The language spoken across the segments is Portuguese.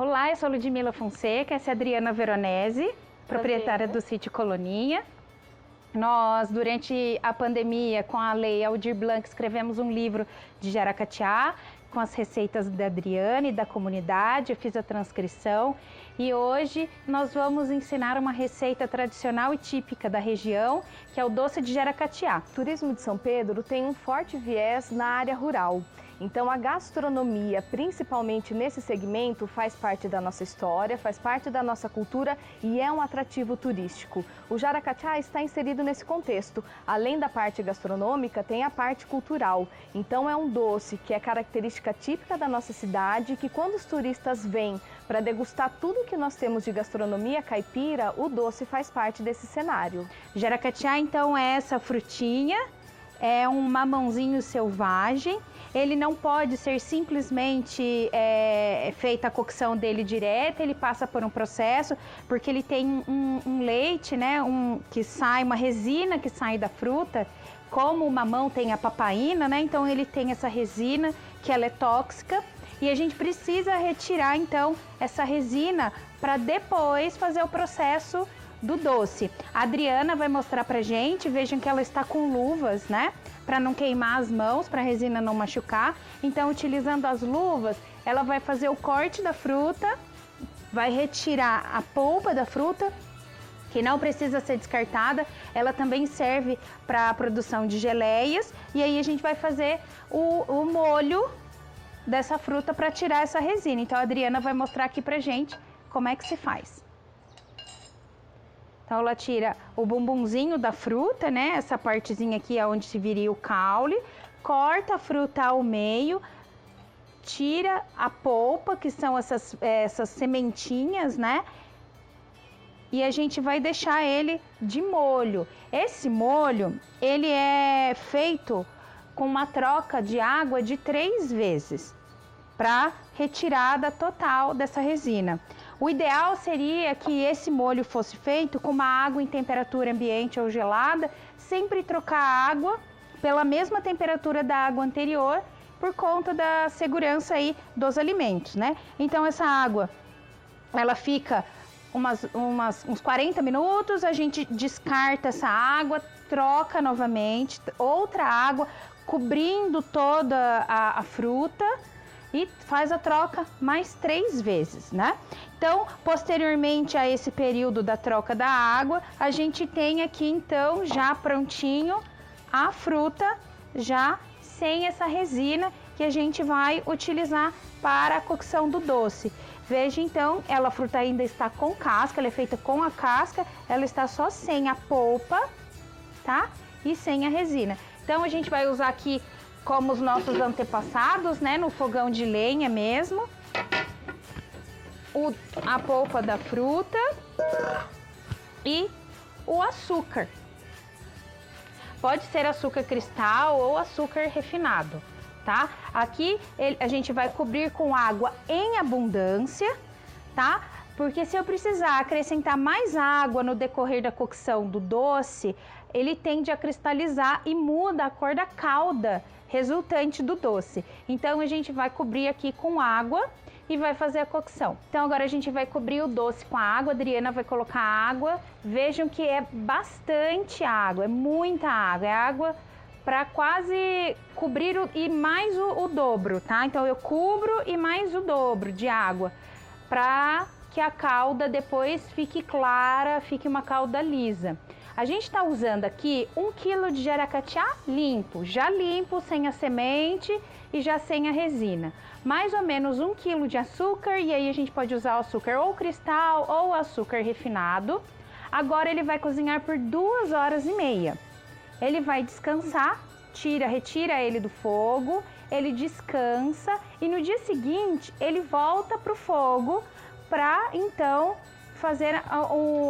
Olá, eu sou Ludmila Fonseca, essa é a Adriana Veronese, proprietária do Sítio Coloninha. Nós, durante a pandemia, com a Lei Aldir Blanc, escrevemos um livro de jaracatiá, com as receitas da Adriana e da comunidade. Eu fiz a transcrição e hoje nós vamos ensinar uma receita tradicional e típica da região, que é o doce de jaracatiá. O turismo de São Pedro tem um forte viés na área rural. Então a gastronomia, principalmente nesse segmento, faz parte da nossa história, faz parte da nossa cultura e é um atrativo turístico. O jaracatiá está inserido nesse contexto. Além da parte gastronômica, tem a parte cultural. Então é um doce que é característica típica da nossa cidade, que quando os turistas vêm para degustar tudo que nós temos de gastronomia caipira, o doce faz parte desse cenário. Jaracatiá, então, é essa frutinha, é um mamãozinho selvagem. Ele não pode ser simplesmente feita a cocção dele direta, ele passa por um processo, porque ele tem um leite, né, que sai, uma resina que sai da fruta. Como o mamão tem a papaína, né, então ele tem essa resina que ela é tóxica e a gente precisa retirar então essa resina para depois fazer o processo do doce. A Adriana vai mostrar pra gente, vejam que ela está com luvas, né? Para não queimar as mãos, para a resina não machucar. Então, utilizando as luvas, ela vai fazer o corte da fruta, vai retirar a polpa da fruta, que não precisa ser descartada. Ela também serve para a produção de geleias. E aí a gente vai fazer o molho dessa fruta para tirar essa resina. Então, a Adriana vai mostrar aqui pra gente como é que se faz. Então ela tira o bumbumzinho da fruta, né? Essa partezinha aqui é onde se viria o caule. Corta a fruta ao meio, tira a polpa, que são essas sementinhas, né? E a gente vai deixar ele de molho. Esse molho, ele é feito com uma troca de água de 3 vezes, para retirada total dessa resina. O ideal seria que esse molho fosse feito com uma água em temperatura ambiente ou gelada, sempre trocar a água pela mesma temperatura da água anterior, por conta da segurança aí dos alimentos, né? Então essa água, ela fica uns 40 minutos, a gente descarta essa água, troca novamente, outra água, cobrindo toda a fruta, e faz a troca mais 3 vezes, né? Então, posteriormente a esse período da troca da água, a gente tem aqui então já prontinho a fruta, já sem essa resina, que a gente vai utilizar para a cocção do doce. Veja então, a fruta ainda está com casca, ela é feita com a casca, ela está só sem a polpa, tá? E sem a resina. Então a gente vai usar aqui, como os nossos antepassados, né, no fogão de lenha mesmo, a polpa da fruta e o açúcar. Pode ser açúcar cristal ou açúcar refinado, tá? Aqui a gente vai cobrir com água em abundância, tá? Porque se eu precisar acrescentar mais água no decorrer da cocção do doce, ele tende a cristalizar e muda a cor da calda resultante do doce. Então a gente vai cobrir aqui com água e vai fazer a cocção. Então agora a gente vai cobrir o doce com a água, a Adriana vai colocar água. Vejam que é bastante água, é muita água, é água para quase cobrir e mais o dobro, tá? Então eu cubro e mais o dobro de água, para que a calda depois fique clara, fique uma calda lisa. A gente está usando aqui 1 kg de jaracatiá limpo, já limpo, sem a semente e já sem a resina. Mais ou menos 1 kg de açúcar, e aí a gente pode usar o açúcar ou cristal ou açúcar refinado. Agora ele vai cozinhar por 2 horas e meia. Ele vai descansar, retira ele do fogo, ele descansa e no dia seguinte ele volta para o fogo para então fazer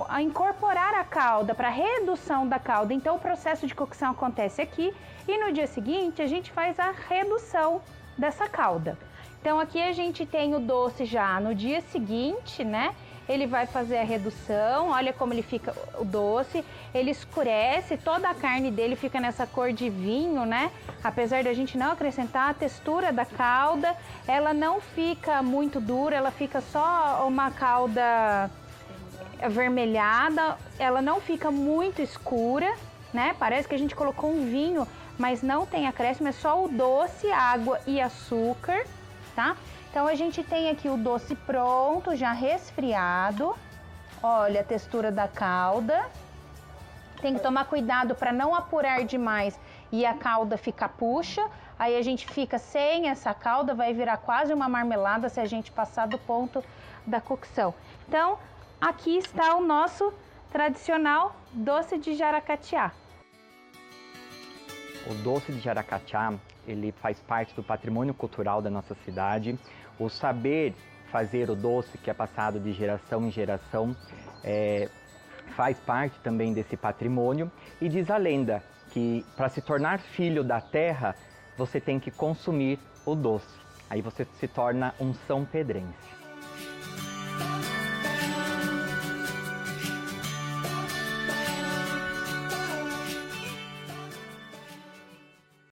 a incorporar a calda, para redução da calda. Então o processo de cocção acontece aqui e no dia seguinte a gente faz a redução dessa calda. Então aqui a gente tem o doce já no dia seguinte, né? Ele vai fazer a redução, olha como ele fica o doce, ele escurece, toda a carne dele fica nessa cor de vinho, né? Apesar da gente não acrescentar a textura da calda, ela não fica muito dura, ela fica só uma calda avermelhada, ela não fica muito escura, né? Parece que a gente colocou um vinho, mas não tem acréscimo, é só o doce, água e açúcar, tá? Então a gente tem aqui o doce pronto, já resfriado. Olha a textura da calda. Tem que tomar cuidado para não apurar demais e a calda ficar puxa. Aí a gente fica sem essa calda, vai virar quase uma marmelada se a gente passar do ponto da cocção. Então, aqui está o nosso tradicional doce de jaracatiá. O doce de jaracatiá, ele faz parte do patrimônio cultural da nossa cidade. O saber fazer o doce, que é passado de geração em geração, faz parte também desse patrimônio. E diz a lenda que para se tornar filho da terra, você tem que consumir o doce. Aí você se torna um são pedrense.